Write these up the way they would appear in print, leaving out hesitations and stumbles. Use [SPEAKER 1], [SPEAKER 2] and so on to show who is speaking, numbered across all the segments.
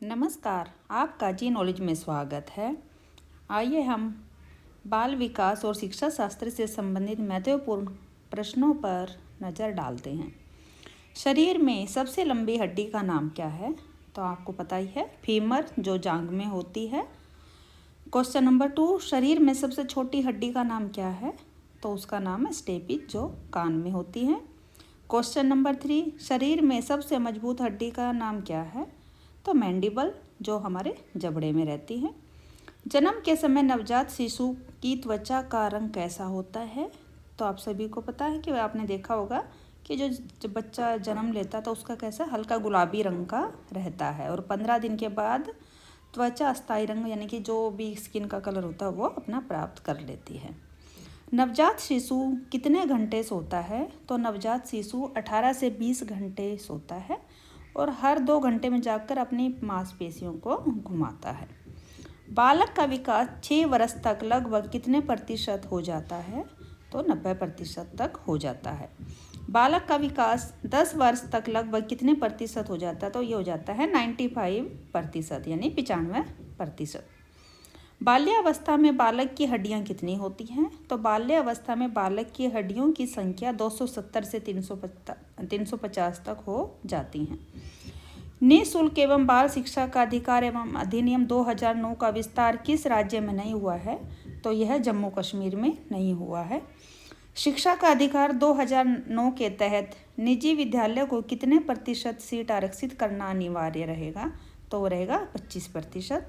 [SPEAKER 1] नमस्कार, आपका जी नॉलेज में स्वागत है। आइए हम बाल विकास और शिक्षा शास्त्र से संबंधित महत्वपूर्ण प्रश्नों पर नज़र डालते हैं। शरीर में सबसे लंबी हड्डी का नाम क्या है? तो आपको पता ही है, फीमर, जो जांघ में होती है। क्वेश्चन नंबर 2, शरीर में सबसे छोटी हड्डी का नाम क्या है? तो उसका नाम है स्टेपिस, जो कान में होती है। क्वेश्चन नंबर 3, शरीर में सबसे मजबूत हड्डी का नाम क्या है? तो मैंडिबल, जो हमारे जबड़े में रहती है। जन्म के समय नवजात शिशु की त्वचा का रंग कैसा होता है? तो आप सभी को पता है कि आपने देखा होगा कि जब बच्चा जन्म लेता है तो उसका कैसा हल्का गुलाबी रंग का रहता है, और 15 दिन के बाद त्वचा अस्थायी रंग यानी कि जो भी स्किन का कलर होता है वो अपना प्राप्त कर लेती है। नवजात शिशु कितने घंटे सोता है? तो नवजात शिशु 18 से 20 घंटे सोता है और हर 2 घंटे में जाकर अपनी मांसपेशियों को घुमाता है। बालक का विकास 6 वर्ष तक लगभग कितने प्रतिशत हो जाता है? तो 90% तक हो जाता है। बालक का विकास 10 वर्ष तक लगभग कितने प्रतिशत हो जाता है? तो ये हो जाता है 95%, यानी 95%। बाल्यावस्था में बालक की हड्डियां कितनी होती हैं? तो बाल्यावस्था में बालक की हड्डियों की संख्या 270 से 350 तक हो जाती हैं। निःशुल्क एवं बाल शिक्षा का अधिकार एवं अधिनियम 2009 का विस्तार किस राज्य में नहीं हुआ है? तो यह जम्मू कश्मीर में नहीं हुआ है। शिक्षा का अधिकार 2009 के तहत निजी विद्यालय को कितने प्रतिशत सीट आरक्षित करना अनिवार्य रहेगा? तो वो रहेगा 25%।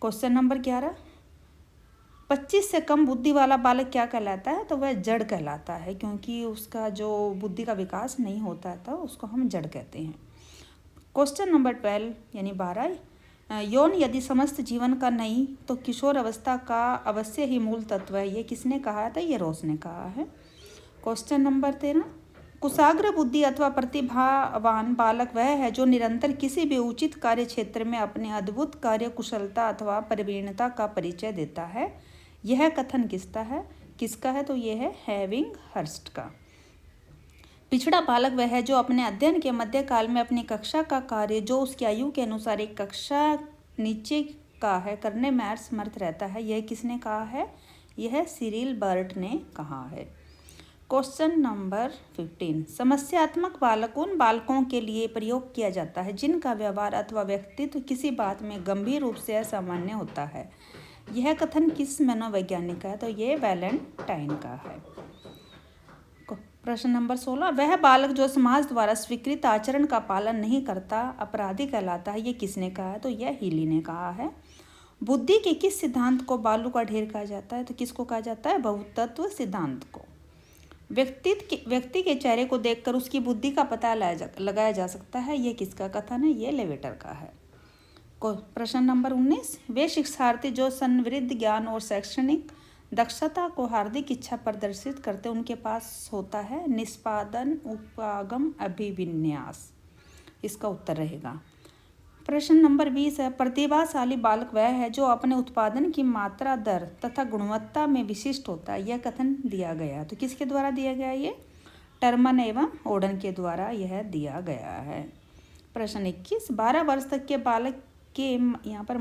[SPEAKER 1] क्वेश्चन नंबर 11, 25 से कम बुद्धि वाला बालक क्या कहलाता है? तो वह जड़ कहलाता है, क्योंकि उसका जो बुद्धि का विकास नहीं होता है तो उसको हम जड़ कहते हैं। क्वेश्चन नंबर 12 यानी 12, यौन यदि समस्त जीवन का नहीं तो किशोर अवस्था का अवश्य ही मूल तत्व है, ये किसने कहा था? ये रोस ने कहा है। क्वेश्चन नंबर 13, कुशाग्र बुद्धि अथवा प्रतिभावान बालक वह है जो निरंतर किसी भी उचित कार्य क्षेत्र में अपने अद्भुत कार्य कुशलता अथवा प्रवीणता का परिचय देता है। यह कथन किसका है? तो यह है हैविंग हर्स्ट का। पिछड़ा बालक वह है जो अपने अध्ययन के मध्यकाल में अपनी कक्षा का कार्य जो उसकी आयु के अनुसार एक कक्षा नीचे का है करने में असमर्थ रहता है। यह किसने कहा है? यह सिरिल बर्ट ने कहा है। क्वेश्चन नंबर 15, समस्यात्मक बालक उन बालकों के लिए प्रयोग किया जाता है जिनका व्यवहार अथवा व्यक्तित्व किसी बात में गंभीर रूप से असामान्य होता है। यह कथन किस मनोवैज्ञानिक का है? तो ये वैलेंटाइन का है। प्रश्न नंबर 16, वह बालक जो समाज द्वारा स्वीकृत आचरण का पालन नहीं करता अपराधी कहलाता है। ये किसने कहा है? तो यह हीली ने कहा है। बुद्धि के किस सिद्धांत को बालू का ढेर कहा जाता है? तो किसको कहा जाता है? बहुतत्व सिद्धांत को। व्यक्ति के चेहरे को देखकर उसकी बुद्धि का पता लगाया जा सकता है। ये किसका कथन है? ये लेवेटर का है। प्रश्न नंबर 19, वे शिक्षार्थी जो संवृद्ध ज्ञान और शैक्षणिक दक्षता को हार्दिक इच्छा प्रदर्शित करते उनके पास होता है निष्पादन उपागम अभिविन्यास। इसका उत्तर रहेगा। प्रश्न नंबर 20 है, प्रतिभाशाली बालक वह है जो अपने उत्पादन की मात्रा, दर तथा गुणवत्ता में विशिष्ट होता है। यह कथन दिया गया, तो किसके द्वारा दिया गया? ये टर्मन एवं ओडन के द्वारा यह दिया गया है। प्रश्न 21, 12 वर्ष तक के बालक के यहाँ पर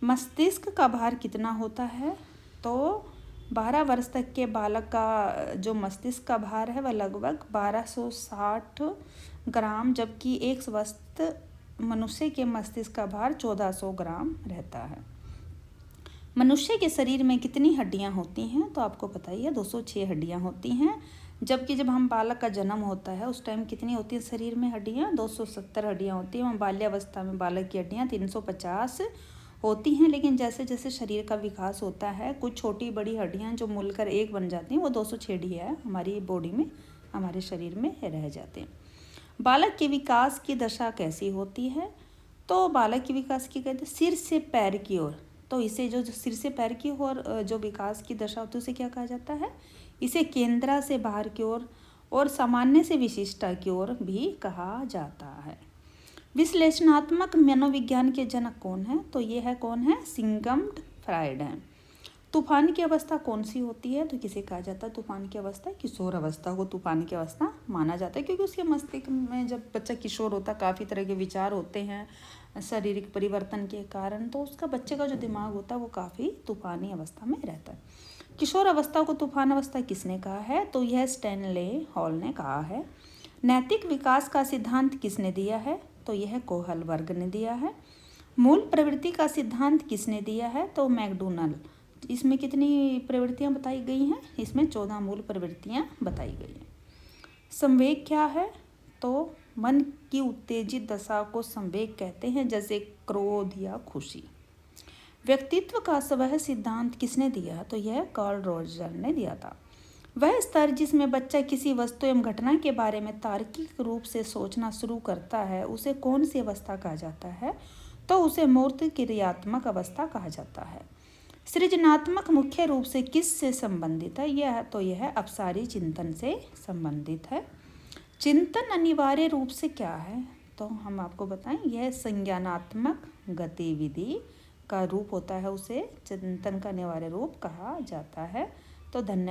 [SPEAKER 1] मस्तिष्क का भार कितना होता है? तो 12 वर्ष तक के बालक का जो मस्तिष्क का भार है वह लगभग 1260 ग्राम, जबकि एक स्वस्थ मनुष्य के मस्तिष्क का भार 1400 ग्राम रहता है। मनुष्य के शरीर में कितनी हड्डियां होती हैं? तो आपको पता ही है 206 हड्डियां होती हैं, जबकि जब हम बालक का जन्म होता है उस टाइम कितनी होती है शरीर में हड्डियां? 270 हड्डियां होती हैं। बाल्यावस्था में बालक की हड्डियां 350 होती हैं, लेकिन जैसे जैसे शरीर का विकास होता है कुछ छोटी बड़ी हड्डियां जो मिलकर एक बन जाती हैं, वो 206 हड्डियां हमारी बॉडी में, हमारे शरीर में रह जाते हैं। बालक के विकास की दशा कैसी होती है? तो बालक के विकास की कहते हैं सिर से पैर की ओर। तो इसे जो सिर से पैर की ओर जो विकास की दशा होती है उसे क्या कहा जाता है? इसे केंद्रा से बाहर की ओर और सामान्य से विशिष्टा की ओर भी कहा जाता है। विश्लेषणात्मक मनोविज्ञान के जनक कौन है? तो ये है कौन है? सिगमंड फ्रायड है। तूफान की अवस्था कौन सी होती है? तो किसे कहा जाता है तूफान की अवस्था? किशोर अवस्था को तूफान की अवस्था माना जाता है, क्योंकि उसके मस्तिष्क में जब बच्चा किशोर होता है काफ़ी तरह के विचार होते हैं शारीरिक परिवर्तन के कारण, तो उसका बच्चे का जो दिमाग होता है वो काफ़ी तूफानी अवस्था में रहता है। किशोर अवस्था को तूफान अवस्था किसने कहा है? तो यह स्टैनले हॉल ने कहा है। नैतिक विकास का सिद्धांत किसने दिया है? तो यह कोहलबर्ग ने दिया है। मूल प्रवृत्ति का सिद्धांत किसने दिया है? तो मैकडोनल। इसमें कितनी प्रवृत्तियां बताई गई हैं? इसमें 14 मूल प्रवृत्तियां बताई गई हैं। संवेग क्या है? तो मन की उत्तेजित दशा को संवेग कहते हैं, जैसे क्रोध या खुशी। व्यक्तित्व का स्वह सिद्धांत किसने दिया? तो यह कार्ल रोजर ने दिया था। वह स्तर जिसमें बच्चा किसी वस्तु एवं घटना के बारे में तार्किक रूप से सोचना शुरू करता है उसे कौन सी अवस्था कहा जाता है? तो उसे मूर्त क्रियात्मक अवस्था कहा जाता है। सृजनात्मक मुख्य रूप से किस से संबंधित है? यह अपसारी चिंतन से संबंधित है। चिंतन अनिवार्य रूप से क्या है? तो हम आपको बताएं, यह संज्ञानात्मक गतिविधि का रूप होता है, उसे चिंतन का अनिवार्य रूप कहा जाता है। तो धन्यवाद।